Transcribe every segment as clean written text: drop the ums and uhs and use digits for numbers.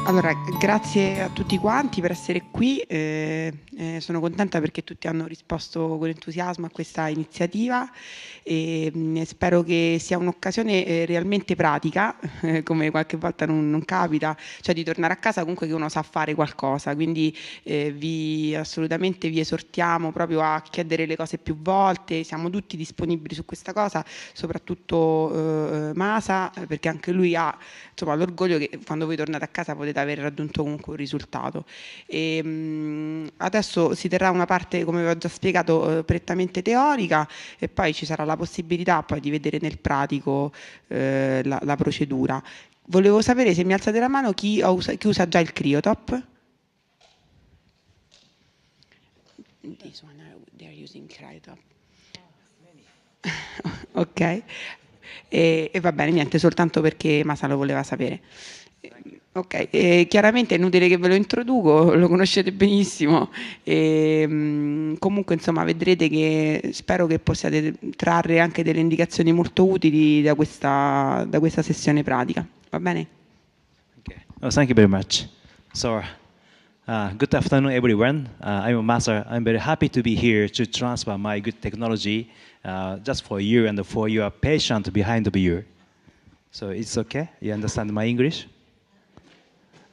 Allora, grazie a tutti quanti per essere qui, sono contenta perché tutti hanno risposto con entusiasmo a questa iniziativa e spero che sia un'occasione realmente pratica, come qualche volta non capita, cioè di tornare a casa comunque che uno sa fare qualcosa, quindi assolutamente vi esortiamo proprio a chiedere le cose più volte, siamo tutti disponibili su questa cosa, soprattutto Masa, perché anche lui ha insomma, l'orgoglio che quando voi tornate a casa potete aver raggiunto comunque un risultato. Adesso si terrà una parte, come vi ho già spiegato, prettamente teorica e poi ci sarà la possibilità poi di vedere nel pratico la procedura. Volevo sapere se mi alzate la mano chi usa già il Cryotop. This one, they are using Cryotop. Ok. E va bene, niente, soltanto perché Masa lo voleva sapere. Ok, chiaramente è inutile che ve lo introduco, lo conoscete benissimo e comunque insomma vedrete che spero che possiate trarre anche delle indicazioni molto utili da questa sessione pratica, va bene? Okay. Oh, thank you very much. So, good afternoon, everyone. I'm Master. I'm very happy to be here to transfer my good technology just for you and for your patient behind you. So it's okay? You understand my English?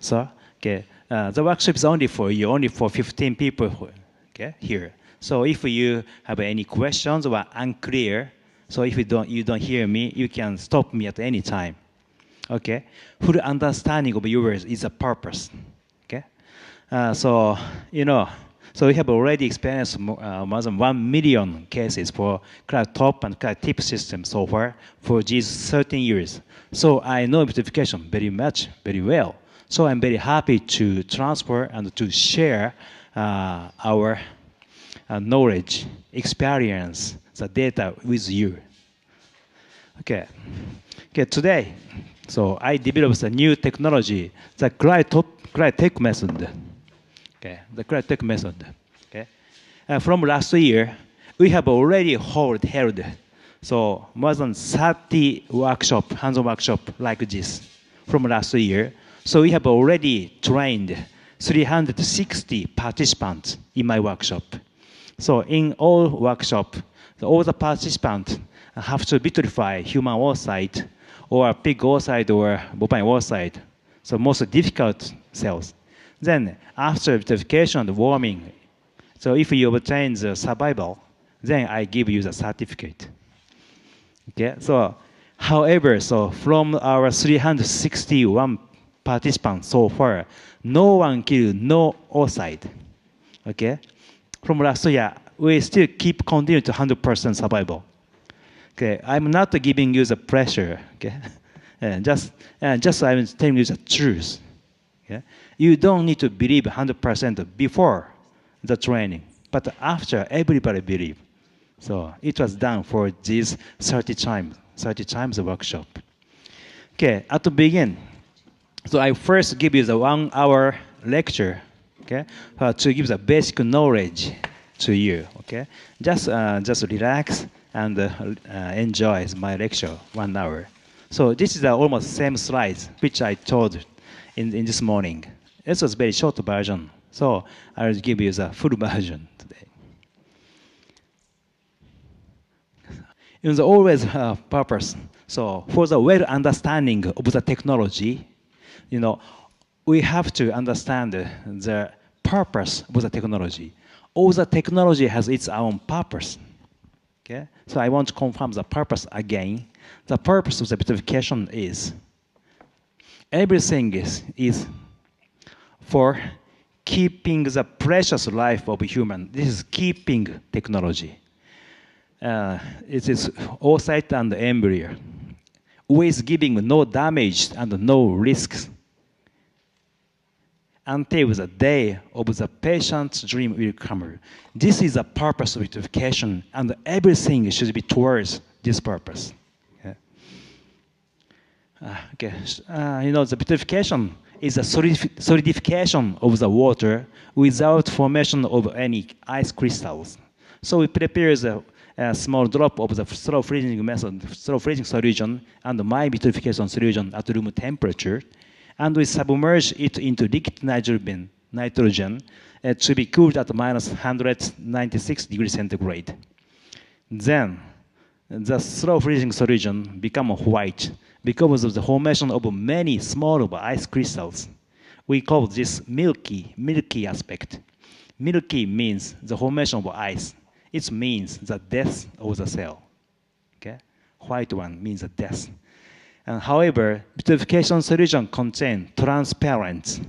So, okay. The workshop is only for you, only for 15 people okay, here. So if you have any questions or unclear, so if you don't hear me, you can stop me at any time. Okay? Full understanding of yours is a purpose. Okay? So, so we have already experienced more than 1 million cases for cloud top and cloud tip systems so far for these 13 years. So I know beautification very much, very well. So I'm very happy to transfer and to share our knowledge, experience, the data with you. Okay. Okay, today, so I developed a new technology, the Cryotec method. Okay, the Cryotec method. Okay, from last year, we have already held so more than 30 hands-on workshop like this from last year. So we have already trained 360 participants in my workshop. So in all workshop, all the participants have to vitrify human oocyte or pig oocyte or bovine oocyte, so most difficult cells. Then after vitrification and warming, so if you obtain the survival, then I give you the certificate. Okay, so however, so from our 361 participants so far, no one killed no oocyte. Okay, from last year, we still continue to 100% survival. Okay, I'm not giving you the pressure. Okay, just I'm telling you the truth. Okay, you don't need to believe 100% before the training, but after everybody believe. So it was done for these 30 times the workshop. Okay, at the beginning, so I first give you the 1 hour lecture, okay, to give the basic knowledge to you. Okay, just relax and enjoy my lecture 1 hour. So this is almost same slides which I told in this morning. This was very short version, so I'll give you the full version today. In the always purpose. So for the well understanding of the technology, we have to understand the purpose of the technology. All the technology has its own purpose. Okay? So I want to confirm the purpose again. The purpose of the beautification is everything is for keeping the precious life of a human. This is keeping technology. It is oocyte and embryo, with giving no damage and no risks until the day of the patient's dream will come. This is the purpose of beautification, and everything should be towards this purpose. Okay. The beautification is a solidification of the water without formation of any ice crystals. So we prepare a small drop of the slow freezing solution and my beautification solution at room temperature, and we submerge it into liquid nitrogen to be cooled at minus 196 degrees centigrade. Then the slow freezing solution becomes white because of the formation of many small ice crystals. We call this milky aspect. Milky means the formation of ice. It means the death of the cell. Okay? White one means the death. And however, vitrification solution contains transparent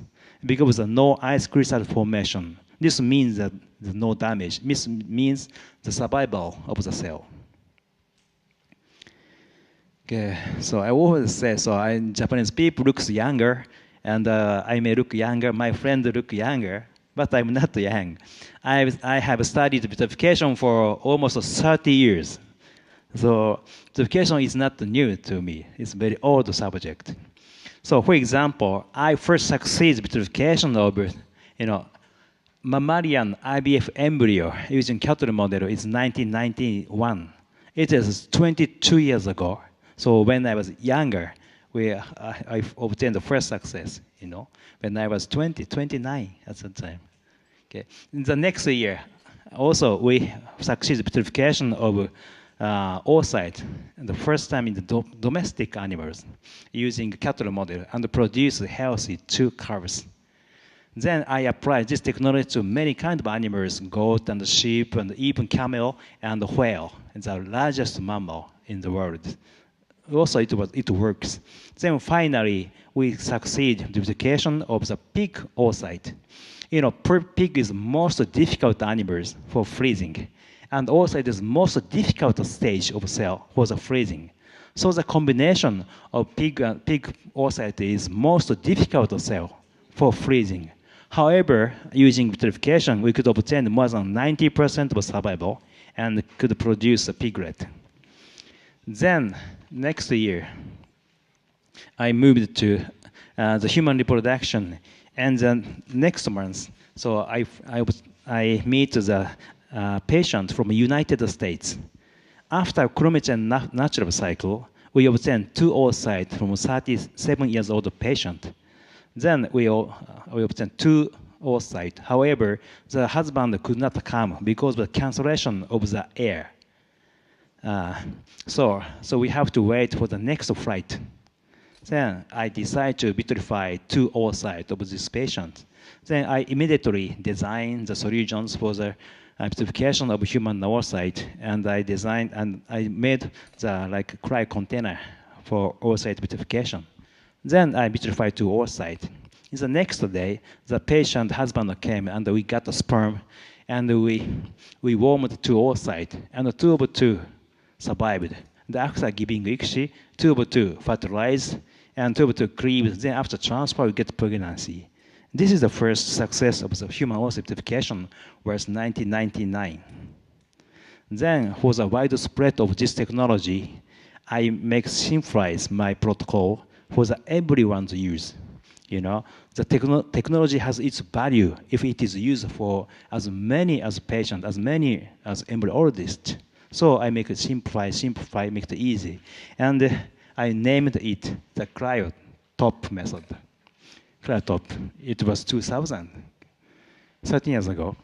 because of no ice crystal formation. This means that there's no damage. This means the survival of the cell. Okay, so I always say, Japanese people looks younger, and I may look younger, my friend look younger, but I'm not young. I have studied vitrification for almost 30 years. So vitrification is not new to me. It's a very old subject. So for example, I first succeeded vitrification of, mammalian IVF embryo using cattle model is 1991. It is 22 years ago. So when I was younger, I obtained the first success, when I was 29 at the time. Okay. In the next year, also we succeeded vitrification of oocyte, the first time in the domestic animals, using cattle model and produce healthy 2 calves. Then I applied this technology to many kinds of animals, goat and sheep and even camel and whale, the largest mammal in the world. Also, it works. Then finally, we succeed in the vitrification of the pig oocyte. Pig is most difficult animals for freezing, and oocyte is most difficult stage of cell for the freezing. So the combination of pig oocyte is most difficult cell for freezing. However, using vitrification, we could obtain more than 90% of survival and could produce a piglet. Then, next year, I moved to the human reproduction, and then next month, so I meet the patient from the United States. After chromatin natural cycle, we obtained 2 oocytes from a 37 years old patient. Then we obtained 2 oocytes. However, the husband could not come because of the cancellation of the air. So we have to wait for the next flight. Then I decide to vitrify 2 oocytes of this patient. Then I immediately design the solutions for the vitrification of human oocyte, and I made the cryo container for oocyte vitrification. Then I vitrified 2 oocytes. In the next day, the patient husband came and we got the sperm, and we warmed 2 oocytes, and 2 of 2 survived. After giving ICSI, 2 of 2 fertilized, and 2 of 2 cleaved. Then after transfer, we get pregnancy. This is the first success of the human oocyte vitrification, was 1999. Then, for the wide spread of this technology, I make simplifies my protocol for everyone to use. The technology has its value if it is used for as many as patients, as many as embryologists. So I make it simplify, make it easy. And I named it the Cryotop method. Cryotop. It was 2000, 13 years ago.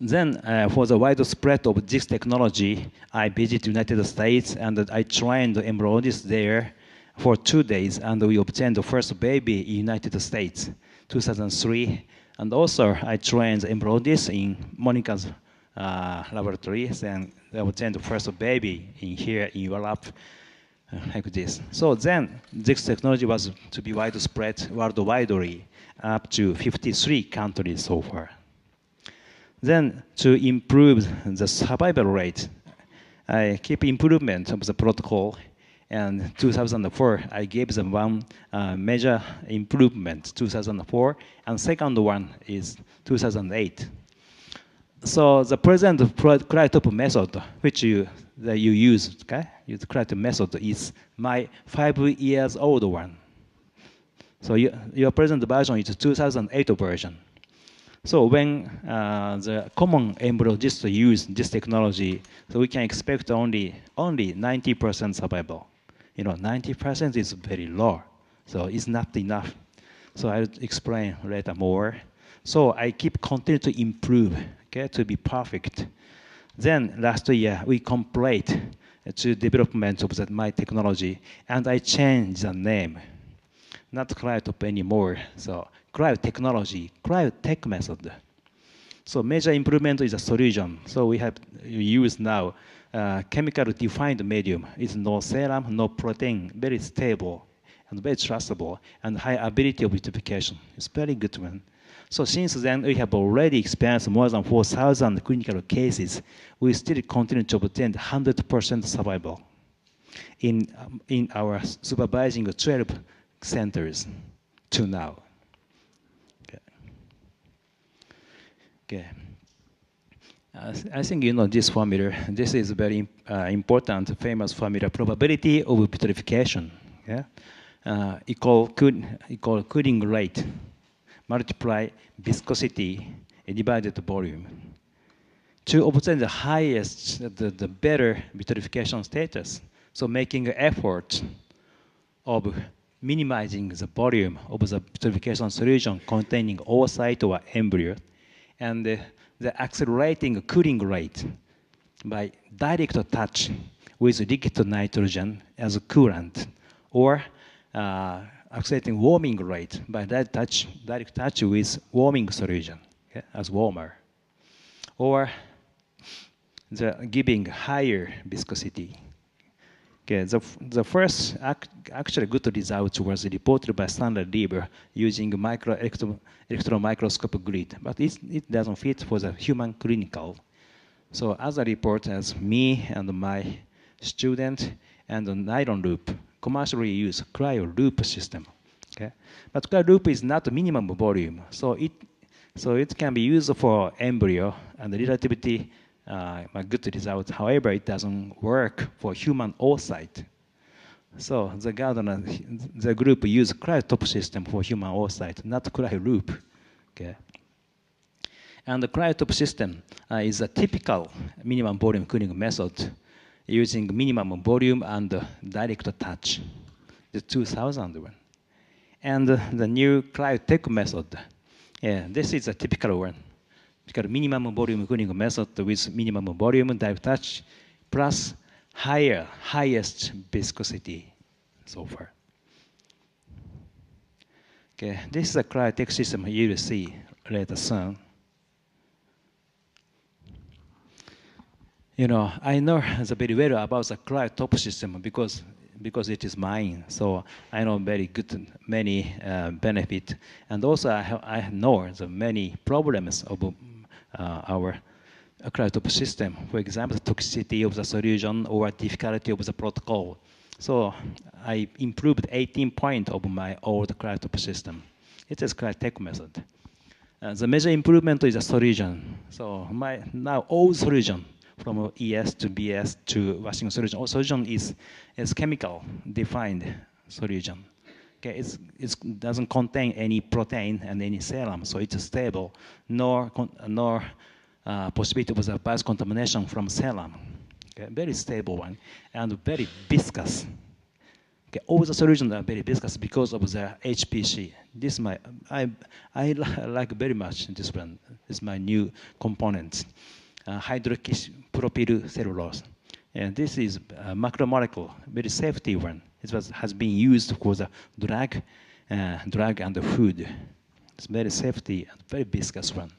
Then, for the wide spread of this technology, I visited United States and I trained embryologists there for 2 days, and we obtained the first baby in United States, 2003. And also, I trained embryologists in Monica's laboratories, and they obtained the first baby here in Europe, like this. So then, this technology was to be widespread worldwide, up to 53 countries so far. Then, to improve the survival rate, I keep improvement of the protocol. And 2004, I gave them one major improvement, 2004, and second one is 2008. So the present Cryotop method, which you use, okay? The Cryotop method is my 5 years old one. So your present version is 2008 version. So when the common embryologists use this technology, so we can expect only 90% survival. 90% is very low. So it's not enough. So I'll explain later more. So I keep continue to improve, okay, to be perfect. Then last year we complete to development of my technology, and I changed the name, not Cryotop anymore. So cryotechnology, Cryotec method. So major improvement is a solution. So we have used now chemical defined medium. It's no serum, no protein, very stable and very trustable, and high ability of vitrification. It's very good one. So since then, we have already experienced more than 4,000 clinical cases. We still continue to obtain 100% survival in our supervising 12 centers to now. Okay. Okay. I think you know this formula. This is very important, famous formula, probability of vitrification. Yeah? Equal cooling rate multiply viscosity divided volume. To obtain the highest, the better vitrification status, so making an effort of minimizing the volume of the vitrification solution containing oocyte or embryo, and the accelerating cooling rate by direct touch with liquid nitrogen as a coolant, or accelerating warming rate by direct touch with warming solution, okay, as warmer, or giving higher viscosity. Okay, the first actually good result was reported by Standard Lieber using electron microscope grid, but it doesn't fit for the human clinical. So other report as me and my student and the nylon loop commercially use cryo loop system. Okay, but cryo loop is not minimum volume, so it can be used for embryo and relativity a good result. However, it doesn't work for human oocyte. So the group use cryotop system for human oocyte, not cryo loop. Okay. And the cryotop system is a typical minimum volume cooling method using minimum volume and direct touch, the 2000 one. And the new Cryotec method, yeah, this is a typical one. Because minimum volume cooling method with minimum volume direct touch plus highest viscosity so far. Okay, this is a Cryotec system you will see later soon. You know, I know very well about the cryotop system because it is mine. So I know very good many benefit, and also I know the many problems of our cryotop system. For example, the toxicity of the solution or difficulty of the protocol. So I improved 18 points of my old cryotop system. It is Cryotec method. The major improvement is the solution. So my now all solution, from ES to BS to washing solution, all solution is chemical defined solution. Okay, it doesn't contain any protein and any serum, so it's stable, nor possibility of the bias contamination from serum. Okay, very stable one and very viscous. Okay, all the solutions are very viscous because of the HPC. This is I like very much this one. This is my new component. Hydroxypropyl cellulose. And this is a macromolecule, very safety one. It has been used for the drug and the food. It's very safety and very viscous one.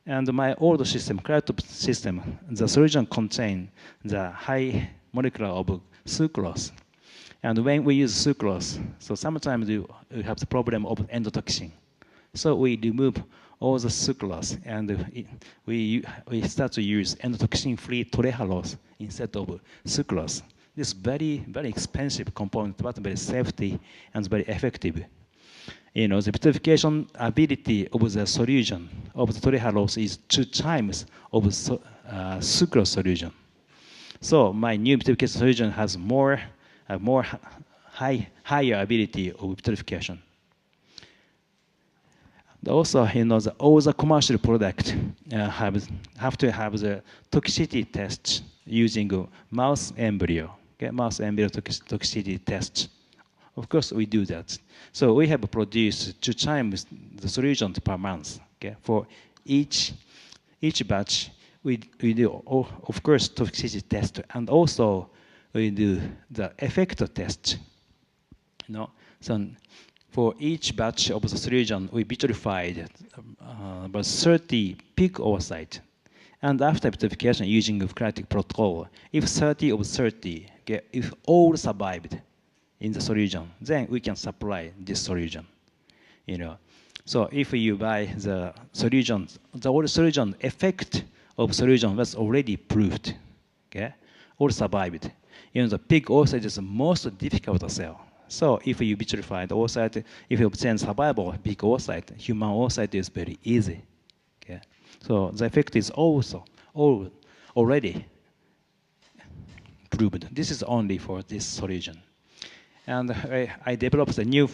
And my old system, cryotop system, the solution contains the high molecular of sucrose. And when we use sucrose, so sometimes we have the problem of endotoxin. So we remove all the sucrose, and we start to use endotoxin-free trehalose instead of sucrose. This is very, very expensive component, but very safety and very effective. You know, the vitrification ability of the solution of the trehalose is 2 times of sucrose solution. So my new vitrification solution has higher ability of vitrification. Also, you know, all the commercial products have to have the toxicity tests using mouse embryo. Okay, mouse embryo toxicity tests Of course, we do that. So we have produced 2 times the solution per month. Okay, for each batch, we do, of course, toxicity test, and also we do the effect test. So for each batch of the solution, we vitrified about 30 peak oocyte. And after vitrification using the Cryotec protocol, if 30 of 30, okay, if all survived in the solution, then we can supply this solution. So if you buy the solution, the old solution effect of solution was already proved, okay, all survived. The pig oocyte is the most difficult to sell. So if you vitrify the oocyte, if you obtain survival pig oocyte, human oocyte is very easy. Okay, so the effect is also already proved. This is only for this solution. And I developed a new,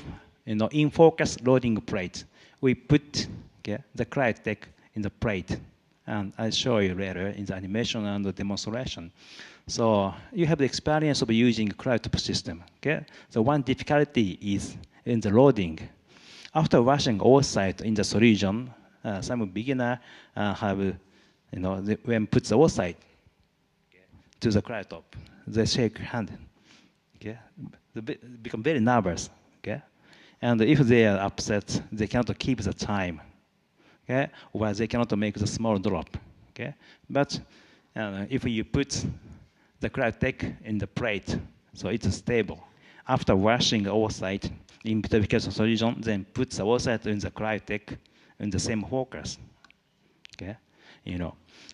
in-focus loading plate. We put the Cryotec in the plate, and I'll show you later in the animation and the demonstration. So you have the experience of using Cryotec system. Okay, so one difficulty is in the loading. After washing oocyte in the solution, some beginner have, when put the oocyte to the Cryotop, they shake hand. Okay, they become very nervous. Okay, and if they are upset, they cannot keep the time. Okay, or they cannot make the small drop. Okay, but if you put the Cryotec in the plate, so it's stable. After washing the oocyte in vitrification solution, then put the oocyte in the Cryotec in the same focus. Okay,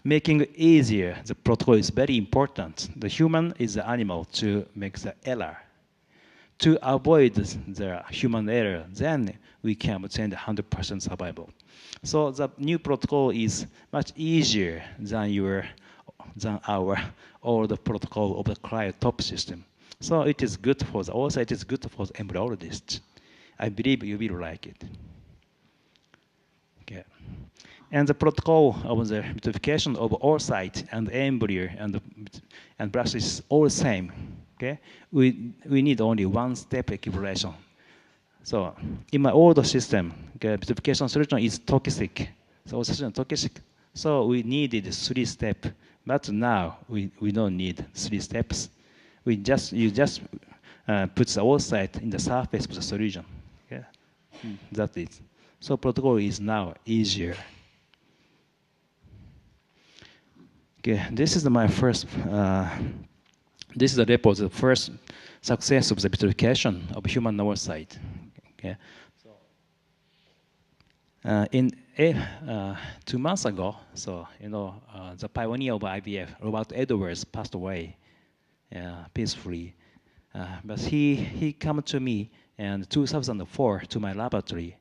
making it easier, the protocol is very important. The human is the animal to make the error. To avoid the human error, then we can obtain the 100% survival. So the new protocol is much easier than our old protocol of the Cryotop system. So it is good for the oocyte, it is good for the embryologist. I believe you will like it. Okay. And the protocol of the vitrification of oocyte and embryo and brush is all the same. Okay, we need only one-step equilibration. So in my old system, vitrification solution is toxic. So solution is toxic. So we needed 3 steps, but now we don't need 3 steps. You just put the oocyte in the surface of the solution. Okay, that's it. So protocol is now easier. Okay, this is my first. This is the report, the first success of the vitrification of human oocyte. Okay, so in 2 months ago, so the pioneer of IVF, Robert Edwards, passed away peacefully. But he came to me in 2004 to my laboratory,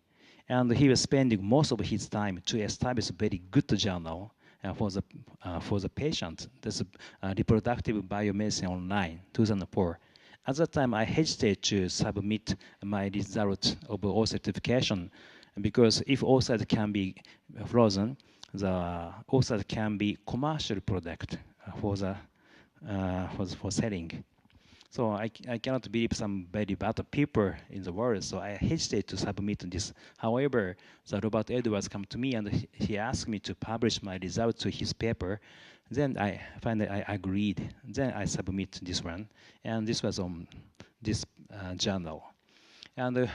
and he was spending most of his time to establish a very good journal for the patient. There's reproductive biomedicine online, 2004. At that time, I hesitated to submit my result of oocyte vitrification because if oocyte can be frozen, the oocyte can be commercial product for selling. So I cannot believe some very bad people in the world, so I hesitate to submit this. However, the Robert Edwards came to me and he asked me to publish my result to his paper. Then I finally agreed. Then I submit this one, and this was on this journal. And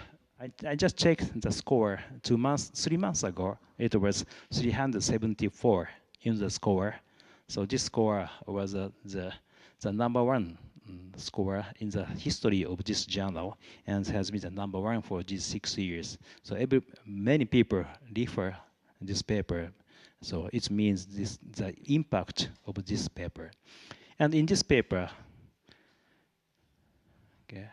I just checked the score 3 months ago. It was 374 in the score. So this score was the number 1 score in the history of this journal, and has been the number 1 for these 6 years. So many people refer this paper. So it means the impact of this paper. And in this paper, okay,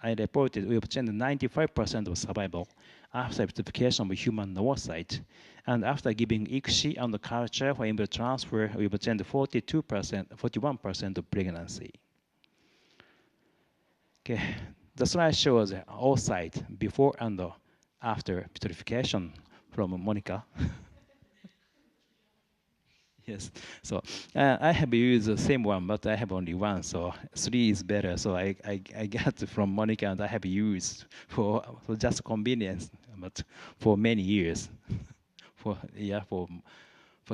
I reported we obtained 95% of survival after vitrification of human oocyte. And after giving ICSI and the culture for embryo transfer, we obtained 41% of pregnancy. Okay, the slide shows the oocyte before and after vitrification from Monica. Yes. So I have used the same one, but I have only one. So 3 is better. So I got from Monica, and I have used for just convenience, but for many years, for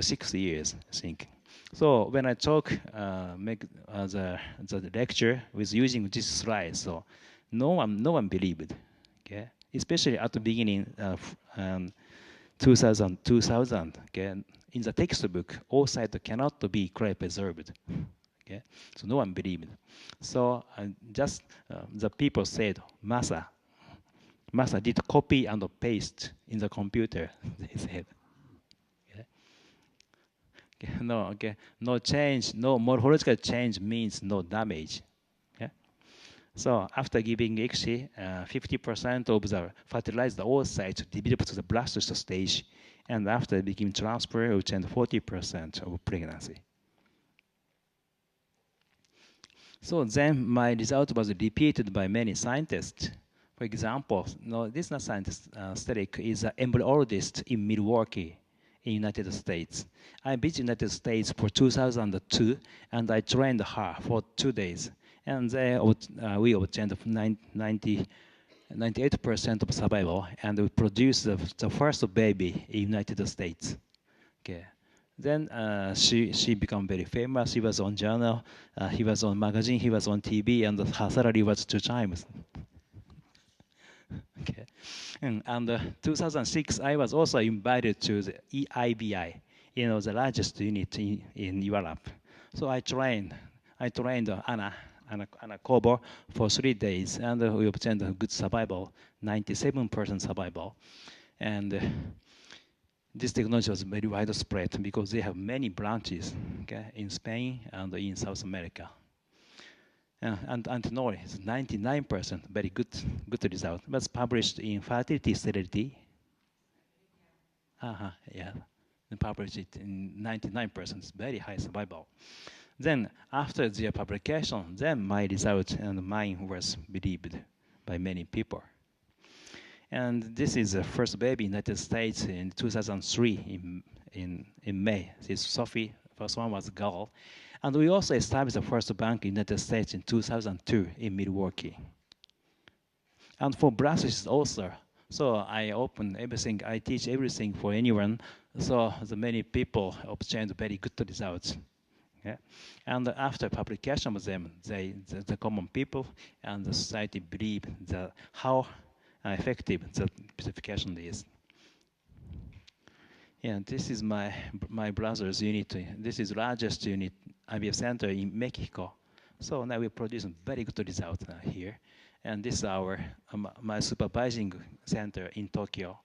6 years, I think. So when I talk, make the lecture with using this slide, so no one believed, okay? Especially at the beginning of 2000, okay? In the textbook, all sites cannot be cryopreserved, okay? So no one believed. So just the people said, Masa did copy and paste in the computer, they said. No change, no morphological change means no damage. Okay? So after giving ICSI, 50% of the fertilized oocytes developed to the blastocyst stage, and after it became transfer, we obtained 40% of pregnancy. So then my result was repeated by many scientists. For example, no, this not scientist, Steric is an embryologist in Milwaukee, in United States. I visited United States for 2002, and I trained her for 2 days. And there we obtained 98% of survival, and we produced the first baby in United States. Okay. Then she became very famous. She was on journal, he was on magazine, he was on TV, and her salary was 2 times. Okay. And 2006, I was also invited to the EIBI, the largest unit in Europe. So I trained Anna Kobo for 3 days, and we obtained a good survival, 97% survival. And this technology was very widespread because they have many branches, okay, in Spain and in South America. And Antinori is 99%, very good result. It was published in Fertility Sterility. Yeah, and published it in 99%, it's very high survival. Then after their publication, then my result and mine was believed by many people. And this is the first baby in the United States in 2003 in May. This is Sophie, first one was girl. And we also established the first bank in the United States in 2002 in Milwaukee. And for blastocyst also, so I open everything, I teach everything for anyone. So the many people obtained very good results. Yeah. And after publication of them, the common people and the society believe that how effective the purification is. Yeah, this is my brother's unit. This is largest unit IVF center in Mexico. So now we produce very good result here. And this is our my supervising center in Tokyo.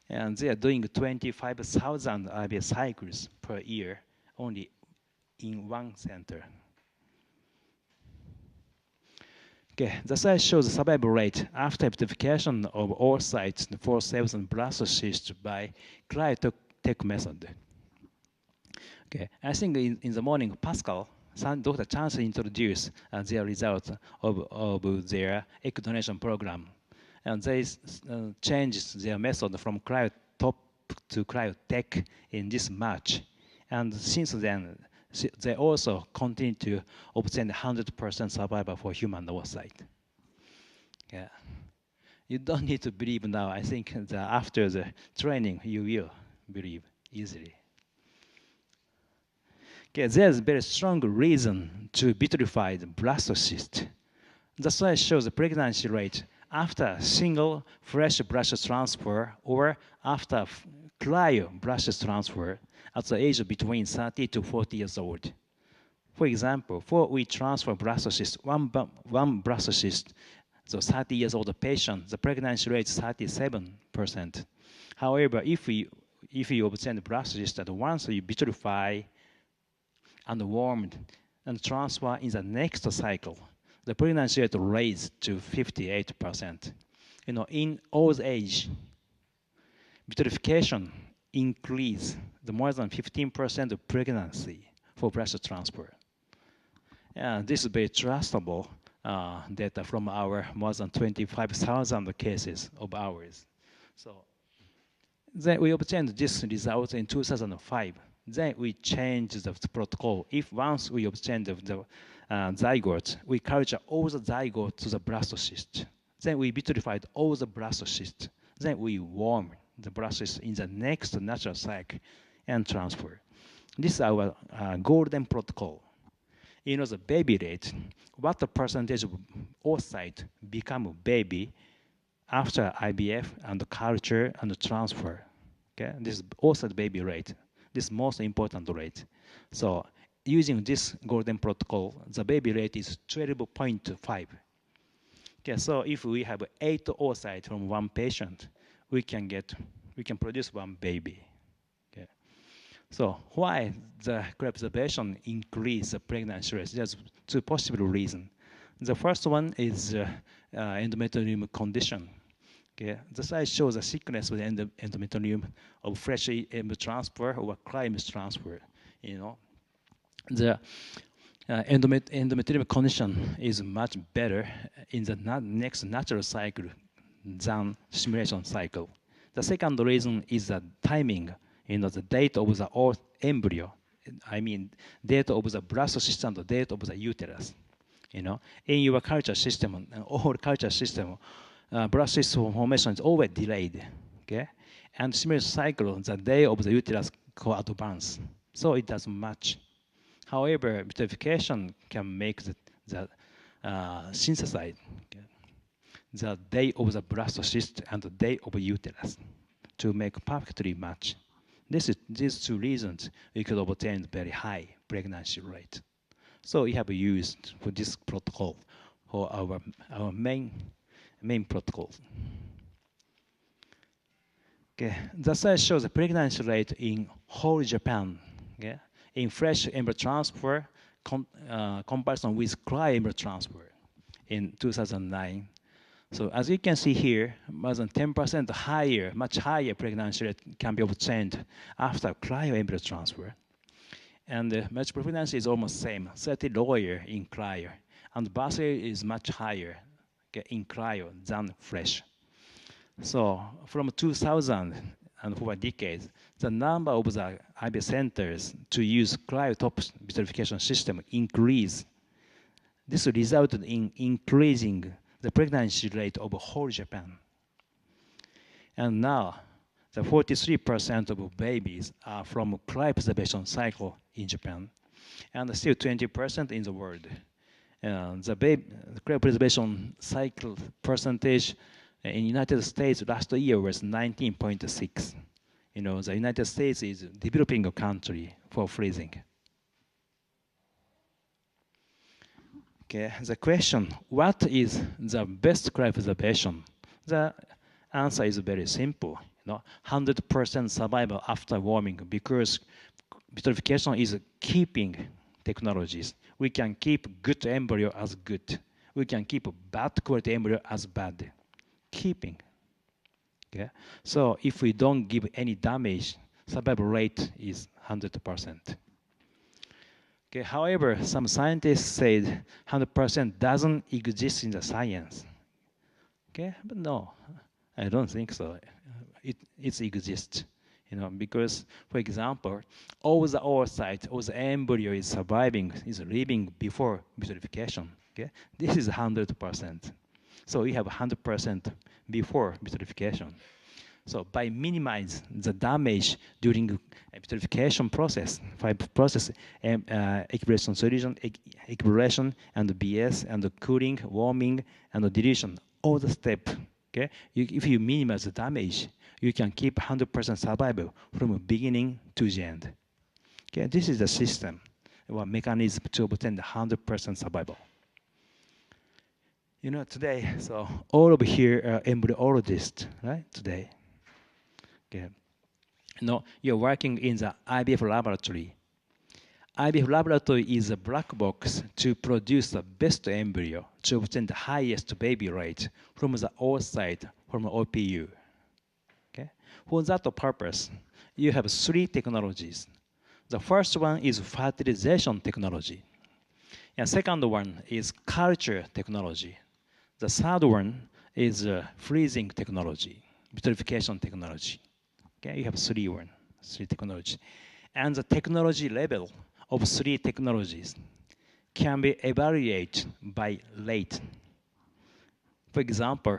And they are doing 25,000 IVF cycles per year only in one center. Okay, the slide shows the survival rate after purification of all sites for cells and blastocysts by Cryotec method. Okay, I think in the morning, Pascal, Dr. Chance introduced their results of their egg donation program. And they changed their method from Cryotop to Cryotec in this March. And since then, they also continue to obtain 100% survival for human oocyte. Yeah. You don't need to believe now. I think that after the training, you will believe easily. Okay, there's a very strong reason to vitrify the blastocyst. The slide shows the pregnancy rate after single fresh blastocyst transfer or after cryo blastocyst transfer at the age of between 30 to 40 years old. For example, for we transfer blastocyst, one blastocyst, the 30 years old patient, the pregnancy rate is 37%. However, if you obtain the blastocyst at once, you vitrify and warmed and transfer in the next cycle, the pregnancy rate raised to 58%. In old age, vitrification increase the more than 15% of pregnancy for blastocyst transfer. And this is very trustable data from our more than 25,000 cases of ours. So then we obtained this result in 2005. then we change the protocol. If once we obtain the zygote, we culture all the zygote to the blastocyst. Then we vitrified all the blastocyst. Then we warm the blastocyst in the next natural cycle and transfer. This is our golden protocol. You know the baby rate, what the percentage of oocyte become a baby after IVF and culture and transfer. Okay, this is also the baby rate. This is most important rate. So using this golden protocol, the baby rate is 12.5. Okay, so if we have 8 oocytes from one patient, we can produce one baby. Okay. So why the cryopreservation increase the pregnancy rate? There's two possible reasons. The first one is endometrium condition. Okay. The slide shows the sickness with endometrium of fresh embryo transfer or cryo transfer. You know, the endometrium condition is much better in the next natural cycle than simulation cycle. The second reason is the timing. You know, the date of the embryo. I mean, date of the blastocyst and the date of the uterus. You know, in your culture system, all culture system, blastocyst formation is always delayed. Okay, and simulation cycle, the day of the uterus go advance, so it doesn't match. However, vitrification can make the synthesize the day of the blastocyst and the day of the uterus to make perfectly match. These two reasons we could obtain very high pregnancy rate. So we have used for this protocol for our main protocol. Okay, the slide shows the pregnancy rate in whole Japan. Okay, in fresh embryo transfer comparison with cryo embryo transfer in 2009. So as you can see here, more than 10% higher, much higher pregnancy rate can be obtained after cryo embryo transfer. And the maternal pregnancy is almost same, slightly lower in cryo. And birth rate is much higher in cryo than fresh. So from 2000 and for decades, the number of the IVF centers to use cryotop vitrification system increased. This resulted in increasing the pregnancy rate of whole Japan. And now, the 43% of babies are from cryopreservation cycle in Japan, and still 20% in the world. The cryopreservation cycle percentage in United States last year was 19.6. You know, the United States is developing a country for freezing. Okay, the question, what is the best cryopreservation? The answer is very simple. You know, 100% survival after warming, because vitrification is keeping technologies. We can keep good embryo as good. We can keep bad quality embryo as bad. Keeping. Okay, so if we don't give any damage, survival rate is 100%. Okay, however, some scientists said 100% doesn't exist in the science. Okay, but no, I don't think so. It exists, you know, because, for example, all the oocyte, all the embryo is surviving, is living before vitrification. Okay, this is 100%. So we have 100% before vitrification. So by minimizing the damage during vitrification process, equilibration solution, equilibration, and BS, and the cooling, warming, and the dilution, all the steps. Okay, if you minimize the damage, you can keep 100% survival from the beginning to the end. Okay, this is the system or mechanism to obtain the 100% survival. You know, today, so all of here are embryologists, right? Today. Okay. You know, you're working in the IVF laboratory. IVF laboratory is a black box to produce the best embryo to obtain the highest baby rate from the oocyte, from OPU. Okay? For that purpose, you have 3 technologies. The first one is fertilization technology. And second one is culture technology. The third one is freezing technology, vitrification technology. Okay, you have 3 technologies. And the technology level of three technologies can be evaluated by rate. For example,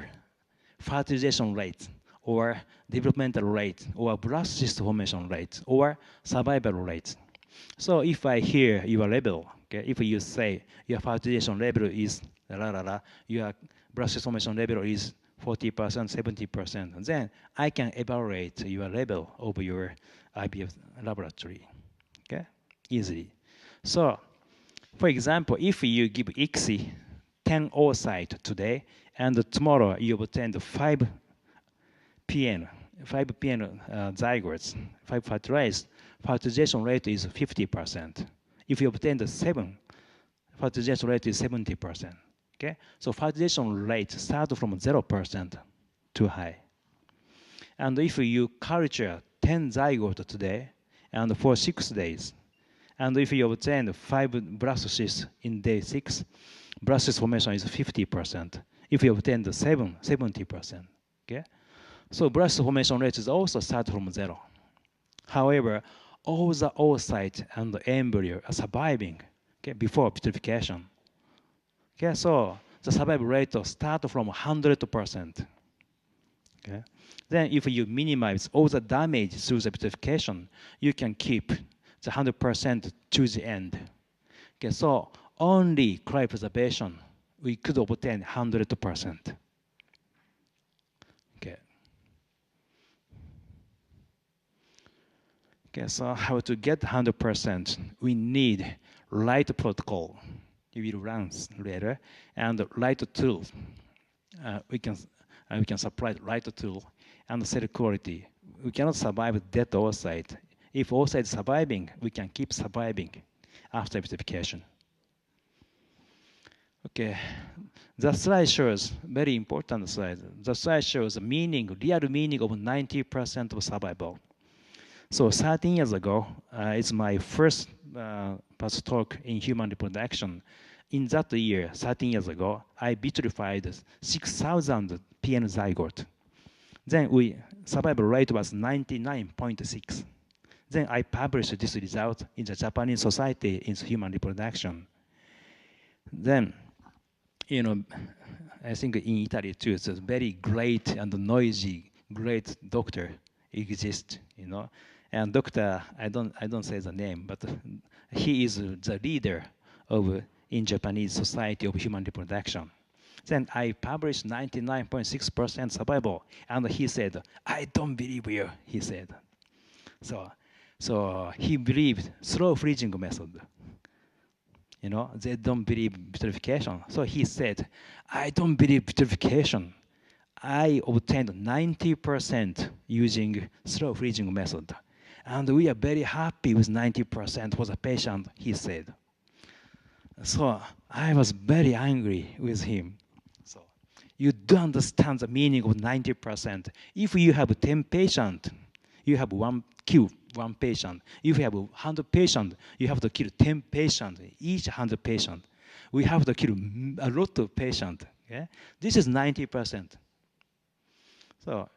fertilization rate, or developmental rate, or blast cyst formation rate, or survival rate. So if I hear your level, okay, if you say your fertilization level is your blast cyst formation level is 40%, 70%, then I can evaluate your level of your IVF laboratory, okay, easily. So, for example, if you give ICSI 10 oocyte today, and tomorrow you obtain 5 PN, 5 PN zygotes, 5 fertilized, fertilization rate is 50%. If you obtain the 7, fertilization rate is 70%. Okay? So fertilization rate starts from 0% to high. And if you culture 10 zygote today, and for 6 days, and if you obtain 5 blastocysts in day 6, blastocyst formation is 50%. If you obtain the 7, 70%. Okay? So blastocyst formation rate is also start from 0. However, all the oocyte and the embryo are surviving, okay, before vitrification. Okay, so the survival rate will start from 100%. Okay? Then if you minimize all the damage through the vitrification, you can keep the 100% to the end. Okay, so only cryopreservation, we could obtain 100%. Okay. Okay, so how to get 100%? We need right protocol. We will run later, and right tool. We can supply right tool and cell quality. We cannot survive dead oocyte. If oocyte is surviving, we can keep surviving after vitrification. Okay, the slide shows very important slide. The slide shows the meaning, real meaning of 90% of survival. So 13 years ago, it's my first talk in human reproduction. In that year, 13 years ago, I vitrified 6,000 PN zygote. Then survival rate was 99.6. Then I published this result in the Japanese Society in Human Reproduction. Then, I think in Italy too, it's a very great and noisy, great doctor exists, And doctor, I don't say the name, but he is the leader in Japanese Society of Human Reproduction. Then I published 99.6% survival, and he said, "I don't believe you," he said. So he believed slow freezing method. They don't believe vitrification. So he said, "I don't believe vitrification. I obtained 90% using slow freezing method. And we are very happy with 90% for the patient," he said. So I was very angry with him. So you don't understand the meaning of 90%. If you have 10 patients, you have kill one patient. If you have 100 patients, you have to kill 10 patients, each 100 patients. We have to kill a lot of patients. Okay? This is 90%. So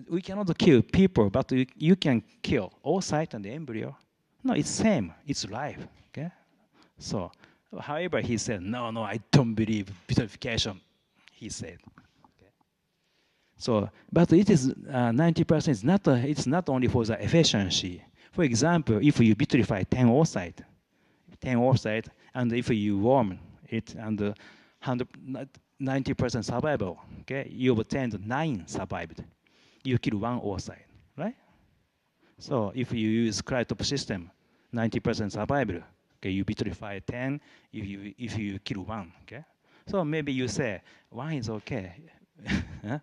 we cannot kill people, but you can kill oocyte and the embryo. No, it's same. It's life. Okay? So, however, he said, no, I don't believe vitrification, he said. Okay. So, but it is 90%. It's not only for the efficiency. For example, if you vitrify 10 oocyte, and if you warm it and 90% survival, okay, you obtained 9 survived. You kill 1 oocyte, right? So if you use Cryotec system, 90% survival, okay, you vitrify 10, if you kill 1, okay? So maybe you say, 1 is okay.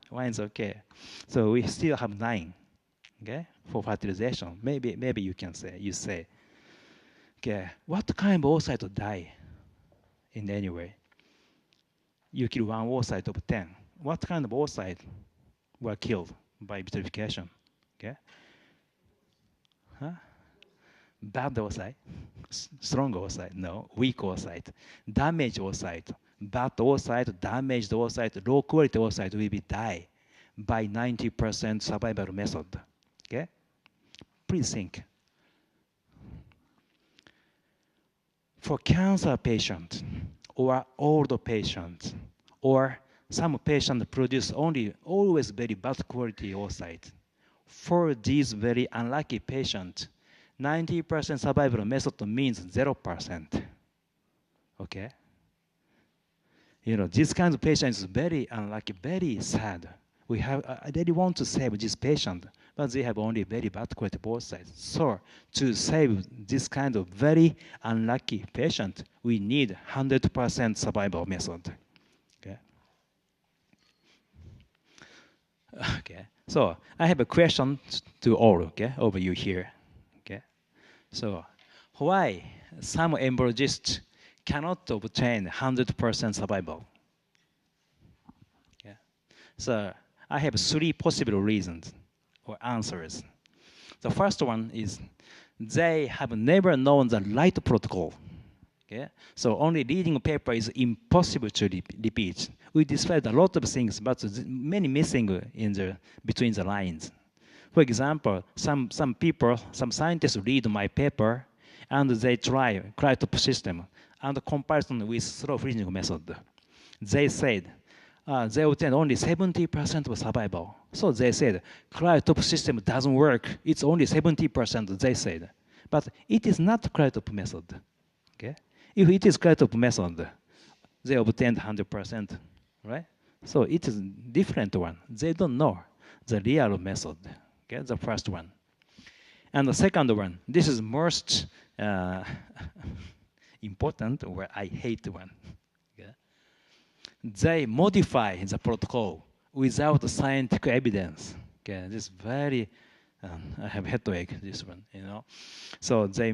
1 is okay. So we still have 9, okay, for fertilization. Maybe you say, okay, what kind of oocyte die in any way? You kill 1 oocyte of 10. What kind of oocyte were killed by vitrification? Okay? Huh? Bad oocyte, strong oocyte, no, weak oocyte, damaged oocyte, bad oocyte, damaged oocyte, low quality oocyte will be die by 90% survival method. Okay? Please think. For cancer patient or older patient or some patient produce only always very bad quality oocyte. For these very unlucky patient, 90% survival method means 0%. Okay? You know, this kind of patient is very unlucky, very sad. I really want to save this patient, but they have only very bad quality both sides. So to save this kind of very unlucky patient, we need 100% survival method. Okay. Okay. So I have a question to all. Okay, over you here. Okay. So why some embryologists cannot obtain 100% survival? Okay. So I have three possible reasons or answers. The first one is they have never known the right protocol. Okay? So only reading a paper is impossible to repeat. We described a lot of things, but many missing between the lines. For example, some people, some scientists read my paper and they try Cryotec system and comparison with slow freezing method. They said they obtained only 70% of survival. So they said, Cryotec system doesn't work. It's only 70%, they said. But it is not Cryotec method. Okay? If it is Cryotec method, they obtained 100%, right? So it is different one. They don't know the real method. Okay, the first one. And the second one, this is most important, where I hate one. Okay? They modify the protocol without scientific evidence. Okay, this very I have headache, this one, you know. So they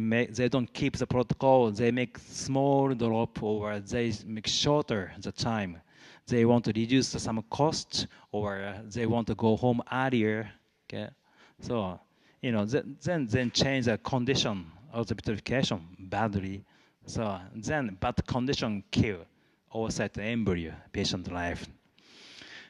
don't keep the protocol. They make small drop, or they make shorter the time. They want to reduce some cost, or they want to go home earlier. Okay, so you know, then change the condition of the vitrification badly. So then bad condition kill oocyte embryo patient life.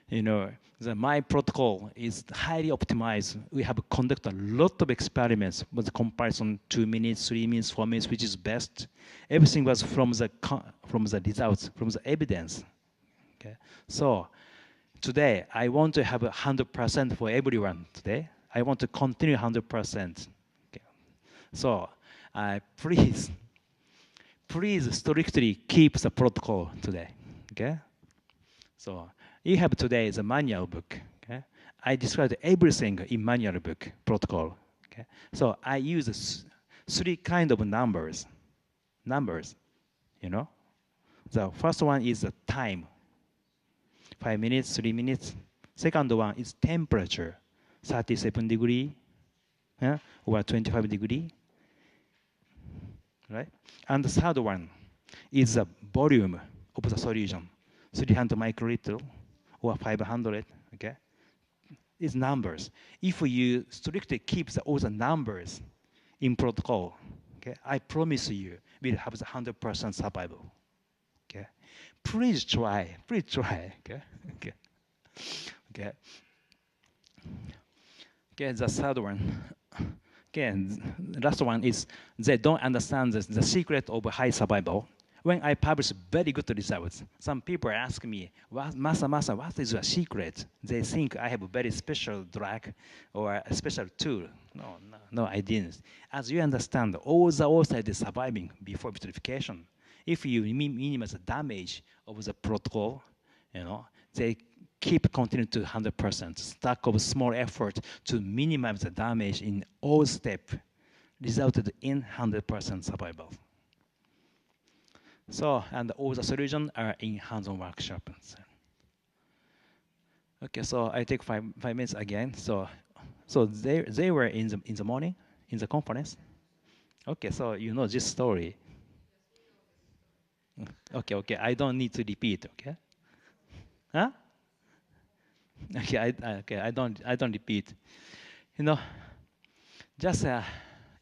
You know, my protocol is highly optimized. We have conducted a lot of experiments with the comparison 2 minutes, 3 minutes, 4 minutes, which is best. Everything was from the results, from the evidence. Okay, so today I want to have 100% for everyone. Today I want to continue 100%. Okay, so please strictly keep the protocol today. Okay, so. You have today the manual book. Okay? I described everything in manual book protocol. Okay? So I use three kind of numbers. You know. The first one is the time. 5 minutes, 3 minutes. Second one is temperature. 37 degree, or 25 degree. Right? And the third one is the volume of the solution. 300 microliter. Or 500, okay? These numbers. If you strictly keep all the numbers in protocol, okay, I promise you we'll have the 100% survival. Okay? Please try, okay? Okay. Okay. Okay, the third one. Okay, the last one is they don't understand the secret of high survival. When I publish very good results, some people ask me, Masa, what is your secret? They think I have a very special drug or a special tool. No, I didn't. As you understand, all the oocyte is surviving before vitrification. If you minimize the damage of the protocol, you know, they keep continuing to 100%. Stack of small effort to minimize the damage in all steps resulted in 100% survival. So, and all the solutions are in hands-on workshop. Okay, so I take five minutes again. So they were in the morning in the conference. Okay, so you know this story. Okay, I don't need to repeat. Okay, huh? Okay, I don't repeat. You know, just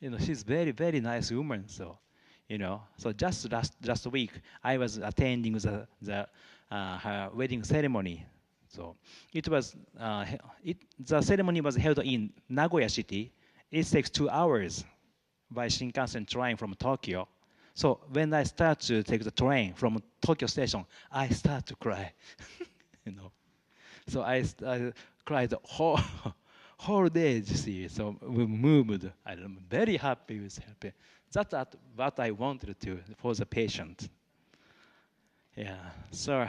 you know, she's very nice woman. So. You know, so just last week I was attending her wedding ceremony. So it was the ceremony was held in Nagoya City. It takes 2 hours by Shinkansen train from Tokyo. So when I start to take the train from Tokyo station, I start to cry. you know. So I cried the whole whole day. You see, so we moved. I'm very happy with happy. That's what I wanted to for the patient. Yeah. So,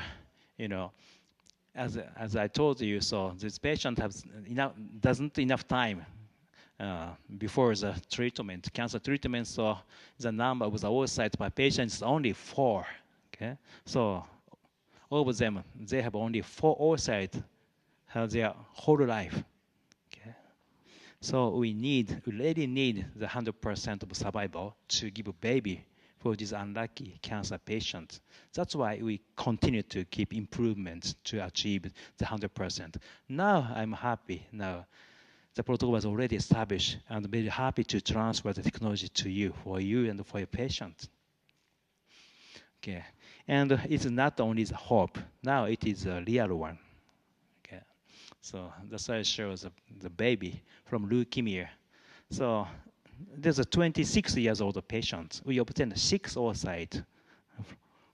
you know, as I told you, so this patient has doesn't enough time before the treatment, cancer treatment. So the number of the oocytes per patient is only 4. Okay, so all of them they have only 4 oocytes their whole life. Okay, so we really need the 100% of survival to give a baby for these unlucky cancer patients. That's why we continue to keep improvements to achieve the 100%. Now I'm happy. Now the protocol was already established, and very happy to transfer the technology to you and for your patient. Okay, and it's not only the hope. Now it is a real one. Okay, so the slide shows the baby from leukemia. So there's a 26 years old patient. We obtained 6 oocytes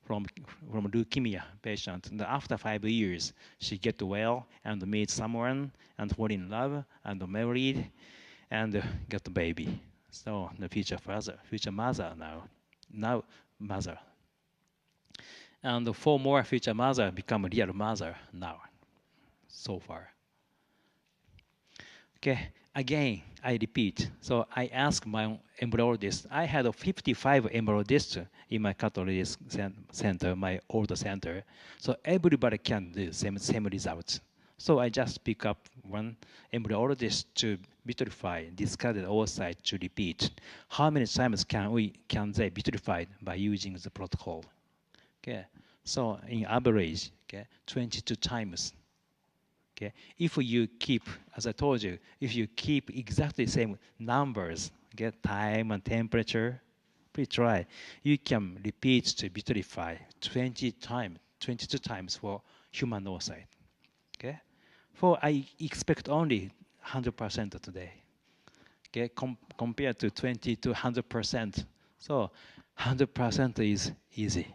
from leukemia patient. And after 5 years, she get well and meet someone and fall in love and married and get a baby. So the future mother now mother. And 4 more future mother become a real mother now, so far. Okay, again, I repeat. So I asked my embryologist. I had 55 embryologists in my Catholic center, my old center. So everybody can do same results. So I just pick up one embryologist to vitrify, discard the oocyte to repeat. How many times can they vitrify by using the protocol? Okay, so in average, okay, 22 times. Okay, if you keep, as I told you, if you keep exactly the same numbers, okay, time and temperature, please try. You can repeat to vitrify 22 times for human oocyte. Okay, for I expect only 100% today. Okay, compared to 20 to 100%. So 100% is easy.